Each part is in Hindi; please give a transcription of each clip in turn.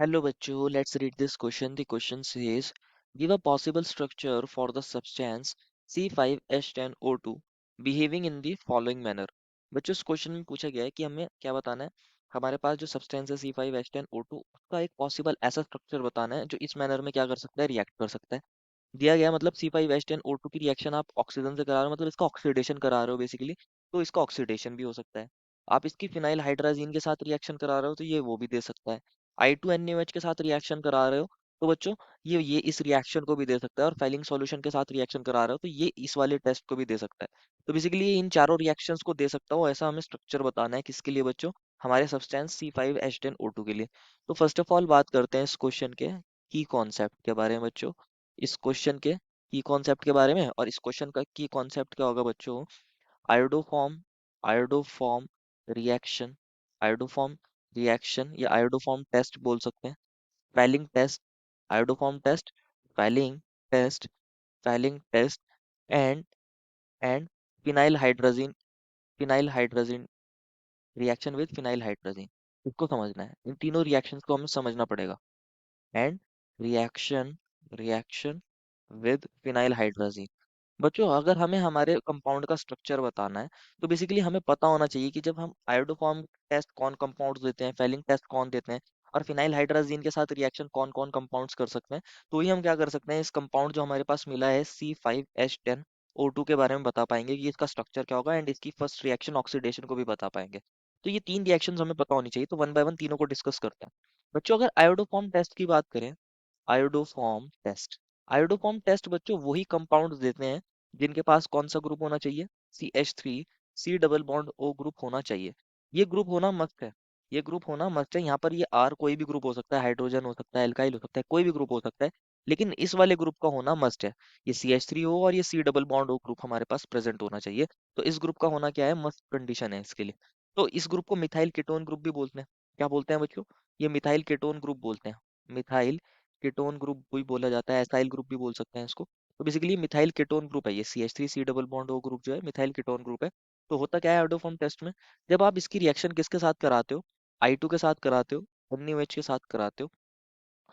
Hello बच्चों, let's read this question. The question says, give a possible structure for the substance C5H10O2 behaving in the following manner. बच्चों इस क्वेश्चन में पूछा गया है कि हमें क्या बताना है। हमारे पास जो सब्सटेंस है C5H10O2 उसका एक पॉसिबल ऐसा स्ट्रक्चर बताना है जो इस मैनर में क्या कर सकता है, रिएक्ट कर सकता है। दिया गया मतलब C5H10O2 की रिएक्शन आप ऑक्सीजन से करा रहे हो, मतलब इसका ऑक्सीडेशन करा रहे हो बेसिकली, तो इसका ऑक्सीडेशन भी हो सकता है। आप इसकी फिनाइल हाइड्राजीन के साथ रिएक्शन करा रहे हो तो ये वो भी दे सकता है। I2NaOH के साथ रिएक्शन करा रहे हो तो बच्चों ये इस रिएक्शन को भी दे सकता है, और फेलिंग सॉल्यूशन के साथ रिएक्शन करा रहे हो तो ये इस वाले टेस्ट को भी दे सकता है। तो बेसिकली ये इन चारों रिएक्शंस को दे सकता हो, ऐसा हमें स्ट्रक्चर बताना है। किसके लिए बच्चों? हमारे सब्सटेंस C5H10O2 के लिए। तो फर्स्ट ऑफ ऑल बात करते हैं इस क्वेश्चन के की कॉन्सेप्ट के बारे में बच्चों। इस क्वेश्चन के की कॉन्सेप्ट के बारे में, और इस क्वेश्चन का की कॉन्सेप्ट क्या होगा बच्चों? Iodoform iodoform reaction iodoform reaction या आयोडोफॉर्म टेस्ट बोल सकते हैं। Fehling test, iodoform test, Fehling test, Fehling test, and and phenyl hydrogen phenyl hydrogen reaction with phenyl hydrogen. इसको समझना है, इन तीनों रिएक्शंस को हमें समझना पड़ेगा। And reaction reaction with phenyl hydrogen. बच्चों अगर हमें हमारे कंपाउंड का स्ट्रक्चर बताना है तो बेसिकली हमें पता होना चाहिए कि जब हम आयोडोफॉर्म टेस्ट कौन कंपाउंड्स देते हैं, फेलिंग टेस्ट कौन देते हैं, और फिनाइल हाइड्राजीन के साथ रिएक्शन कौन कौन कंपाउंड्स कर सकते हैं। तो ही हम क्या कर सकते हैं, इस कंपाउंड जो हमारे पास मिला है C5H10O2 के बारे में बता पाएंगे कि इसका स्ट्रक्चर क्या होगा, एंड इसकी फर्स्ट रिएक्शन ऑक्सीडेशन को भी बता पाएंगे। तो ये तीन रिएक्शन हमें पता होनी चाहिए, तो वन बाय वन तीनों को डिस्कस करते हैं। बच्चों अगर आयोडोफॉर्म टेस्ट की बात करें, आयोडोफॉर्म टेस्ट आयोडोफॉर्म टेस्ट बच्चों वही कंपाउंड देते हैं जिनके पास कौन सा ग्रुप होना चाहिए, CH3 C double bond O group होना चाहिए। ये ग्रुप होना मस्ट है, ये ग्रुप होना मस्ट है। यहाँ पर ये R कोई भी ग्रुप हो सकता है, हाइड्रोजन हो सकता है, एल्काइल हो सकता है, कोई भी ग्रुप हो सकता है, लेकिन इस वाले ग्रुप का होना मस्ट है। ये CH3 हो और ये C double bond O group हमारे पास प्रेजेंट होना चाहिए। तो इस ग्रुप का होना क्या है, मस्ट कंडीशन है इसके लिए। तो इस ग्रुप को मिथाइल कीटोन ग्रुप भी बोलते हैं। क्या बोलते हैं बच्चों? ये मिथाइल कीटोन ग्रुप बोलते हैं। मिथाइल कीटोन ग्रुप भी बोला जाता है, एसाइल ग्रुप भी बोल सकते हैं इसको। तो बेसिकली मिथाइल कीटोन ग्रुप है ये, CH3 C double bond O group जो है मिथाइल कीटोन ग्रुप है। तो होता क्या है आयोडोफॉर्म टेस्ट में, जब आप इसकी रिएक्शन किसके साथ कराते हो, I2 के साथ कराते हो, NaOH के साथ कराते हो,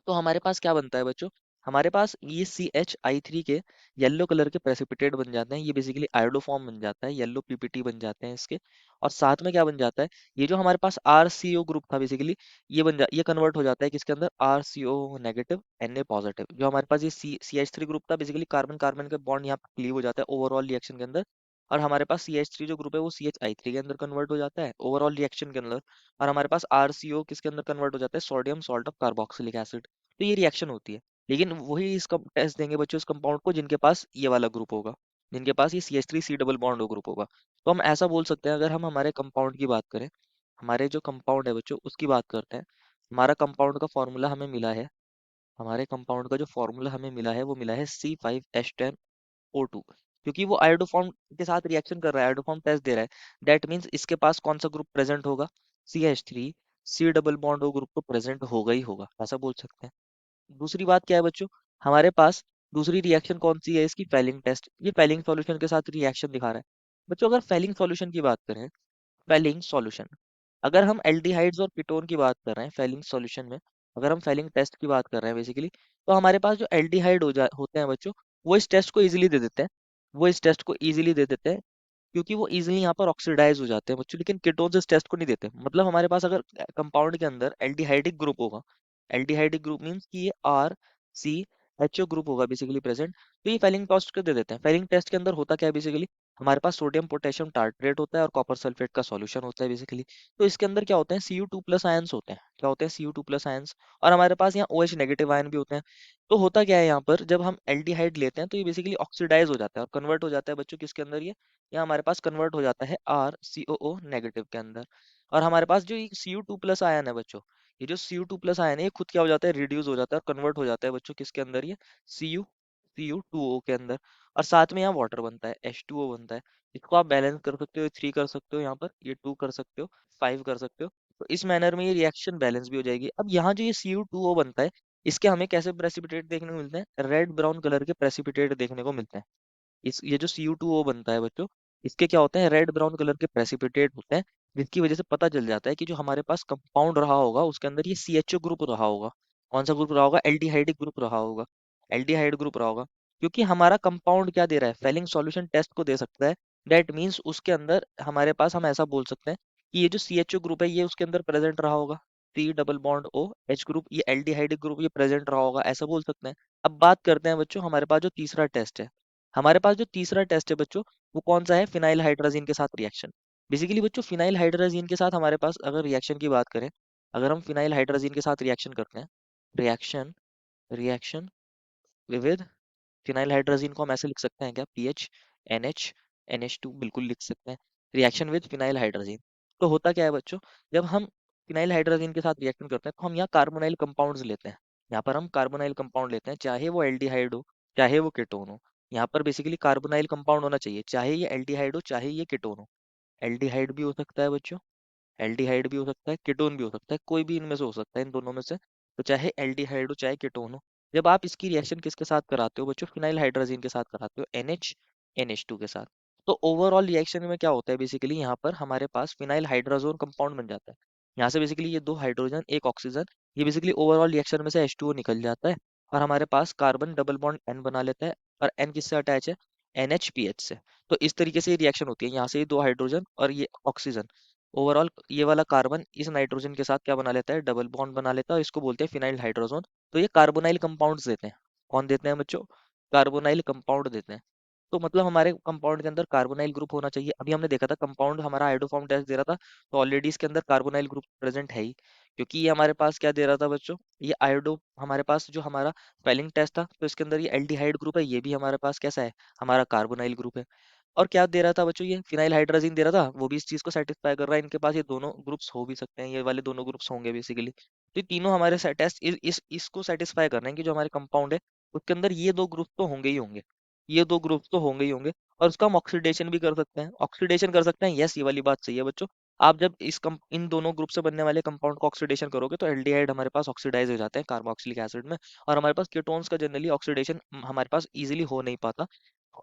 तो हमारे पास क्या बनता है बच्चों? हमारे पास ये CH I3 के येलो कलर के प्रेसिपिटेट बन जाते हैं। ये बेसिकली आयोडोफॉर्म बन जाता है, येलो PPT बन जाते हैं इसके। और साथ में क्या बन जाता है, ये जो हमारे पास RCO ग्रुप था बेसिकली, ये कन्वर्ट हो जाता है किसके अंदर, RCO नेगेटिव Na पॉजिटिव। जो हमारे पास ये CH3 ग्रुप था बेसिकली, कार्बन कार्बन का बॉन्ड यहाँ पर क्लीव हो जाता है ओवरऑल रिएक्शन के अंदर। और हमारे पास CH3 जो ग्रुप है वो CHI3 के अंदर कन्वर्ट हो जाता है ओवरऑल रिएक्शन के अंदर। और हमारे पास RCO किसके अंदर कन्वर्ट हो जाता है, sodium salt of carboxylic acid. तो ये रिएक्शन होती है। लेकिन वही इसका टेस्ट देंगे बच्चों इस कंपाउंड को जिनके पास ये वाला ग्रुप होगा, जिनके पास ये CH3 C double bond O group होगा। तो हम ऐसा बोल सकते हैं, अगर हम हमारे कंपाउंड की बात करें, हमारे जो कंपाउंड है बच्चों उसकी बात करते हैं। हमारा कंपाउंड का फॉर्मूला हमें मिला है, हमारे कंपाउंड का जो फॉर्मूला हमें मिला है वो मिला है C5H10O2। क्योंकि वो आयोडोफॉर्म के साथ रिएक्शन कर रहा है, आयोडोफॉर्म टेस्ट दे रहा है, दैट मीन्स इसके पास कौन सा ग्रुप प्रेजेंट होगा, CH3 C double bond O group तो प्रेजेंट होगा ही होगा, ऐसा बोल सकते हैं। दूसरी बात क्या है बच्चों, हमारे पास दूसरी रिएक्शन कौन सी है इसकी, फेलिंग टेस्ट। ये फेलिंग सॉल्यूशन के साथ रिएक्शन दिखा रहा है। बच्चों अगर फेलिंग सॉल्यूशन की बात करें, फेलिंग सॉल्यूशन, अगर हम एल्डिहाइड्स और कीटोन की बात कर रहे हैं फेलिंग सॉल्यूशन में, अगर हम फेलिंग टेस्ट की बात कर रहे हैं बेसिकली, तो हमारे पास जो एल्डिहाइड होते हैं बच्चों, वो इस टेस्ट को इजीली दे देते हैं, वो इस टेस्ट को इजीली दे देते हैं, क्योंकि वो इजीली यहाँ पर ऑक्सीडाइज हो जाते हैं बच्चों। लेकिन कीटोन्स इस टेस्ट को नहीं देते। मतलब हमारे पास अगर कंपाउंड के अंदर एल्डिहाइडिक ग्रुप होगा, एल्डिहाइडिक ग्रुप मीन्स कि ये RCHO ग्रुप होगा बेसिकली प्रेजेंट, तो ये फेलिंग टेस्ट को दे देते हैं। फेलिंग टेस्ट के अंदर होता क्या है बेसिकली, हमारे पास सोडियम पोटेशियम टार्ट्रेट होता है और कॉपर सल्फेट का सॉल्यूशन होता है बेसिकली। तो इसके अंदर क्या होते हैं, Cu2 प्लस आयंस होते हैं। क्या होते हैं, Cu2 प्लस आयंस। और हमारे पास यहाँ OH नेगेटिव आयन भी होते हैं। तो होता क्या है यहाँ पर, जब हम एल्डिहाइड लेते हैं तो ये बेसिकली ऑक्सीडाइज हो जाता है और कन्वर्ट हो जाता है बच्चों किसके अंदर, ये यहाँ हमारे पास कन्वर्ट हो जाता है RCOO नेगेटिव के अंदर। और हमारे पास जो ये Cu2 प्लस आयन है बच्चों, ये जो Cu2 प्लस आयन है ये खुद क्या हो जाता है, रिड्यूस हो जाता है और कन्वर्ट हो जाता है बच्चों किसके अंदर, ये Cu2O के अंदर। और साथ में यहाँ वाटर बनता है, H2O बनता है। इसको आप बैलेंस कर सकते हो, 3 कर सकते हो, यहाँ पर ये 2 कर सकते हो, 5 कर सकते हो। तो इस मैनर में ये रिएक्शन बैलेंस भी हो जाएगी। अब यहाँ जो ये Cu2O बनता है, इसके हमें कैसे प्रेसिपिटेट देखने को मिलते हैं, रेड ब्राउन कलर के प्रेसिपिटेट देखने को मिलते हैं। इस ये जो Cu2O बनता है बच्चों, इसके क्या होते हैं, रेड ब्राउन कलर के प्रेसिपिटेट होते हैं, जिसकी वजह से पता चल जाता है कि जो हमारे पास कंपाउंड रहा होगा उसके अंदर ये CHO ग्रुप रहा होगा। कौन सा ग्रुप रहा होगा? एल्डिहाइड ग्रुप रहा होगा। एल्डिहाइड ग्रुप रहा होगा, क्योंकि हमारा कंपाउंड क्या दे रहा है? फेलिंग सॉल्यूशन टेस्ट को दे सकता है। दैट मीन्स उसके अंदर हमारे पास, हम ऐसा बोल सकते हैं कि ये जो CHO ग्रुप है ये उसके अंदर प्रेजेंट रहा होगा। C double bond O H group, ये एल्डिहाइड ग्रुप ये प्रेजेंट रहा होगा, ऐसा बोल सकते हैं। अब बात करते हैं बच्चों हमारे पास जो तीसरा टेस्ट है। हमारे पास जो तीसरा टेस्ट है बच्चों, वो कौन सा है? फिनाइल हाइड्रोजीन के साथ रिएक्शन। बेसिकली बच्चों फिनाइल हाइड्रोजीन के साथ हमारे पास अगर रिएक्शन की बात करें, अगर हम फिनाइल हाइड्रोजीन के साथ रिएक्शन करते हैं, रिएक्शन रिएक्शन विविध फिनाइल हाइड्रोजीन को हम ऐसे लिख सकते हैं क्या? पीएच NH NH2 बिल्कुल लिख सकते हैं। Reaction with phenyl hydrazine. तो होता क्या है बच्चों, जब हम फिनाइल हाइड्रोजीन के साथ रिएक्शन करते हैं तो हम यहाँ कार्बोनाइल कंपाउंड्स लेते हैं। यहाँ पर हम कार्बोनाइल कंपाउंड लेते हैं, चाहे वो एल्डिहाइड हो चाहे वो कीटोन हो। यहाँ पर बेसिकली कार्बोनाइल कंपाउंड होना चाहिए, चाहे ये एल्डिहाइड हो चाहे ये कीटोन हो। एल्डिहाइड भी हो सकता है बच्चों, एल्डिहाइड भी हो सकता है, कीटोन भी हो सकता है, कोई भी इनमें से हो सकता है, इन दोनों में से। तो चाहे एल्डिहाइड हो चाहे कीटोन हो, जब आप इसकी रिएक्शन किसके साथ कराते हो बच्चों? फिनाइल हाइड्रोजीन के साथ कराते हो, NH NH2 के साथ। तो ओवरऑल रिएक्शन में क्या होता है? बेसिकली यहाँ पर हमारे पास फिनाइल हाइड्रोजोन कंपाउंड बन जाता है। यहाँ से बेसिकली ये दो हाइड्रोजन एक ऑक्सीजन, ये बेसिकली ओवरऑल रिएक्शन में से H2O निकल जाता है, और हमारे पास कार्बन डबल बॉन्ड N बना लेता है। और N किससे अटैच है? NHPH से। तो इस तरीके से ये रिएक्शन होती है, यहाँ से ये दो हाइड्रोजन और ये ऑक्सीजन, ओवरऑल ये वाला कार्बन इस नाइट्रोजन के साथ क्या बना लेता है? डबल बॉन्ड बना लेता है, और इसको बोलते हैं फिनाइल हाइड्रोजन। तो ये कार्बोनाइल कंपाउंड्स देते हैं। कौन देते हैं बच्चों? कार्बोनाइल कंपाउंड देते हैं। तो मतलब हमारे कंपाउंड के अंदर कार्बोनाइल ग्रुप होना चाहिए। अभी हमने देखा था कंपाउंड हमारा आयोडोफॉर्म टेस्ट दे रहा था, तो ऑलरेडी इसके अंदर कार्बोनाइल ग्रुप प्रेजेंट है ही, क्योंकि ये हमारे पास क्या दे रहा था बच्चों? ये आयोडो हमारे पास जो हमारा स्पेलिंग टेस्ट था, तो इसके अंदर ये एल्डिहाइड ग्रुप है, ये भी हमारे पास कैसा है? हमारा कार्बोनाइल ग्रुप है। और क्या दे रहा था बच्चों? ये फिनाइल हाइड्रोजीन दे रहा था, वो भी इस चीज को सेटिस्फाई कर रहा है। इनके पास ये दोनों ग्रुप्स हो भी सकते हैं, ये वाले दोनों ग्रुप्स होंगे बेसिकली। तो ये तीनों हमारे टेस्ट इसको सेटिस्फाई कर रहे हैं कि जो हमारे कंपाउंड है उसके अंदर ये दो ग्रुप तो होंगे ही होंगे, ये दो ग्रुप तो होंगे ही होंगे। और उसका हम ऑक्सीडेशन भी कर सकते हैं, ऑक्सीडेशन कर सकते हैं, यस ये वाली बात सही है बच्चों। आप जब इन दोनों ग्रुप से बनने वाले कंपाउंड को ऑक्सीडेशन करोगे तो एल्डिहाइड हमारे पास ऑक्सीडाइज हो जाते हैं कार्बोक्सिलिक एसिड में, और हमारे पास कीटोन्स का जनरली ऑक्सीडेशन हमारे पास इजीली हो नहीं पाता,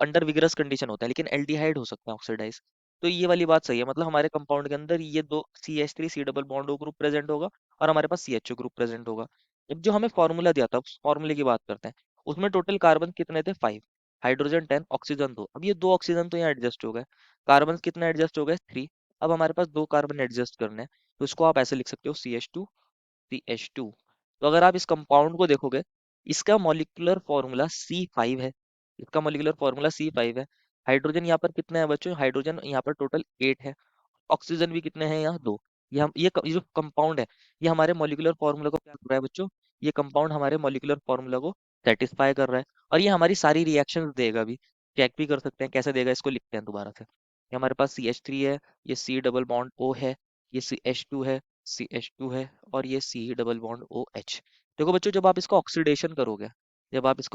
अंडर विगरस कंडीशन होता है, लेकिन एल्डिहाइड हो सकता है ऑक्सीडाइज। तो ये वाली बात सही है, मतलब हमारे कंपाउंड के अंदर ये दो CH3 C double bond O group present होगा, और हमारे पास CHO ग्रुप प्रेजेंट होगा। अब जो हमें फॉर्मूला दिया था उस फॉर्मूले की बात करते हैं। उसमें टोटल कार्बन कितने थे? 5, हाइड्रोजन 10, ऑक्सीजन 2। अब ये दो ऑक्सीजन तो यहाँ एडजस्ट हो गए, कार्बन कितने एडजस्ट हो गए? 3। अब हमारे पास दो कार्बन एडजस्ट करने हैं, तो इसको आप ऐसे लिख सकते हो CH2 CH2। तो अगर आप इस कंपाउंड को देखोगे, इसका मॉलिक्यूलर फॉर्मूला C5 है, इसका मॉलिक्यूलर फॉर्मूला C5 है। हाइड्रोजन यहाँ पर कितने हैं बच्चों? हाइड्रोजन यहाँ पर टोटल 8 है। ऑक्सीजन भी कितने हैं यहाँ? 2। ये जो कंपाउंड है, ये हमारे मॉलिक्यूलर फॉर्मूला को क्या कर रहा है बच्चों? ये कंपाउंड हमारे मॉलिक्यूलर फॉर्मूला को सेटिस्फाई कर रहा है, और ये हमारी सारी रिएक्शंस देगा भी। चेक भी कर सकते हैं कैसे देगा, इसको लिखते हैं दोबारा से। ये हमारे पास CH3 है, ये C डबल बॉन्ड O है, ये CH2 है, CH2 है, और ये C डबल बॉन्ड OH। देखो बच्चों, जब आप इसको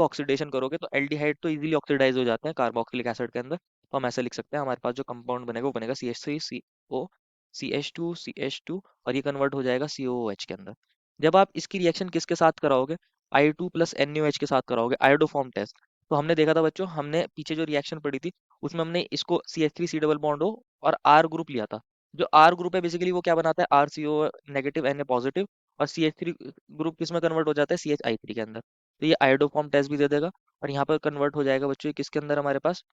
ऑक्सीडेशन करोगे तो एल्डिहाइड तो इजीली ऑक्सीडाइज हो जाते हैं कार्बोक्सिलिक एसिड के अंदर। तो हम ऐसा लिख सकते हैं, हमारे पास जो कंपाउंड बनेगा वो बनेगा CH3CO CH2 और ये कन्वर्ट हो जाएगा COOH के अंदर। जब आप इसकी रिएक्शन किसके साथ कराओगे? I2 प्लस NaOH के साथ कराओगे, आयोडोफॉर्म टेस्ट। तो हमने देखा था बच्चों, हमने पीछे जो रिएक्शन पढ़ी थी उसमें हमने इसको CH3 C double bond O और R ग्रुप लिया था। जो R ग्रुप है बेसिकली वो क्या बनाता है? RCO नेगेटिव Na पॉजिटिव, और CH3 ग्रुप किस में कन्वर्ट हो जाता है? CHI3 के अंदर। तो ये आयोडोफॉर्म टेस्ट भी दे देगा, और यहाँ पर कन्वर्ट हो जाएगा बच्चों ये किसके अंदर हमारे पास?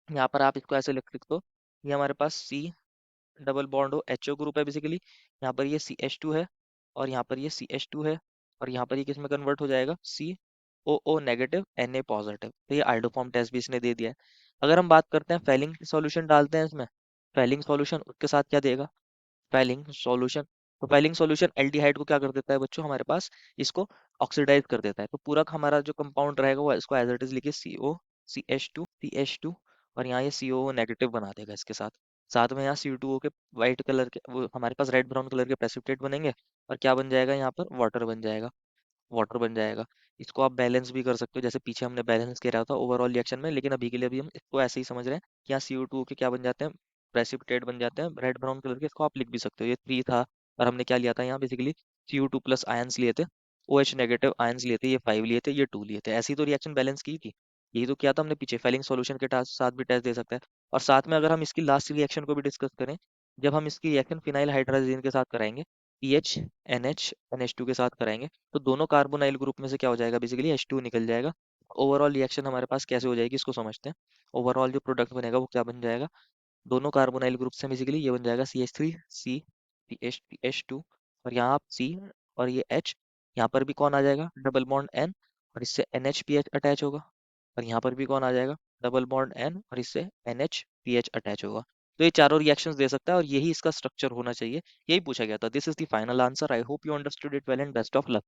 यहाँ पर आप इसको ऐसे लिख सकते हो, ये हमारे पास C डबल बॉन्ड हो HO ग्रुप है बेसिकली। यहाँ पर ये CH2 है, और यहाँ पर ये CH2 है, और यहाँ पर ये किस में कन्वर्ट हो जाएगा? COO negative Na positive. तो ये आयोडोफॉर्म टेस्ट भी इसने दे दिया है। अगर हम बात करते हैं फेलिंग सॉल्यूशन डालते हैं इसमें, फेलिंग सॉल्यूशन उसके साथ क्या देगा? Fehling solution. तो फेलिंग सॉल्यूशन एल्डिहाइड को क्या कर देता है बच्चों? हमारे पास इसको ऑक्सीडाइज कर देता है। तो पूरा हमारा जो कंपाउंड रहेगा वो इसको एज इट इज लिखिए CH2 और यहाँ ये COO नेगेटिव बना देगा इसके साथ। साथ में यहाँ C2O के वाइट कलर के, वो हमारे पास रेड ब्राउन कलर के प्रेसिपिटेट बनेंगे, और क्या बन जाएगा यहाँ पर? वाटर बन जाएगा। इसको आप बैलेंस भी कर सकते हो, जैसे पीछे हमने बैलेंस किया था ओवरऑल रिएक्शन में, लेकिन अभी के लिए अभी हम इसको ऐसे ही समझ रहे हैं कि यहाँ CO2 के क्या बन जाते हैं? प्रेसिपिटेट बन जाते हैं रेड ब्राउन कलर के। इसको आप लिख भी सकते हो, ये 3 था, और हमने क्या लिया था यहाँ बेसिकली? CO2 प्लस आयंस लिए थे, OH नेगेटिव आयंस लिए थे, ये 5 लिए थे, ये 2 लिए थे। ऐसी तो रिएक्शन बैलेंस की थी, यही तो किया था हमने पीछे। फेलिंग सॉल्यूशन के साथ भी टेस्ट दे सकते हैं। और साथ में अगर हम इसकी लास्ट रिएक्शन को भी डिस्कस करें, जब हम इसकी रिएक्शन फिनाइल हाइड्राजीन के साथ कराएंगे, पीएच एनएच NH2 के साथ कराएंगे, तो दोनों कार्बोनाइल ग्रुप में से क्या हो जाएगा, बेसिकली H2 निकल जाएगा। ओवरऑल रिएक्शन हमारे पास कैसे हो जाएगी, इसको समझते हैं। ओवरऑल जो प्रोडक्ट बनेगा वो क्या बन जाएगा, दोनों कार्बोनाइल ग्रुप से बेसिकली ये बन जाएगा CH3 C PH2, और यहाँ आप C और ये H, यहाँ पर भी कौन आ जाएगा, डबल बॉन्ड N, और इससे NHPH अटैच होगा। और यहाँ पर भी कौन आ जाएगा, डबल बॉन्ड N, और इससे NHPH अटैच होगा। तो ये चारों रिएक्शंस दे सकता है और यही इसका स्ट्रक्चर होना चाहिए। यही पूछा गया था। This is the final answer. I hope you understood it well and best of luck.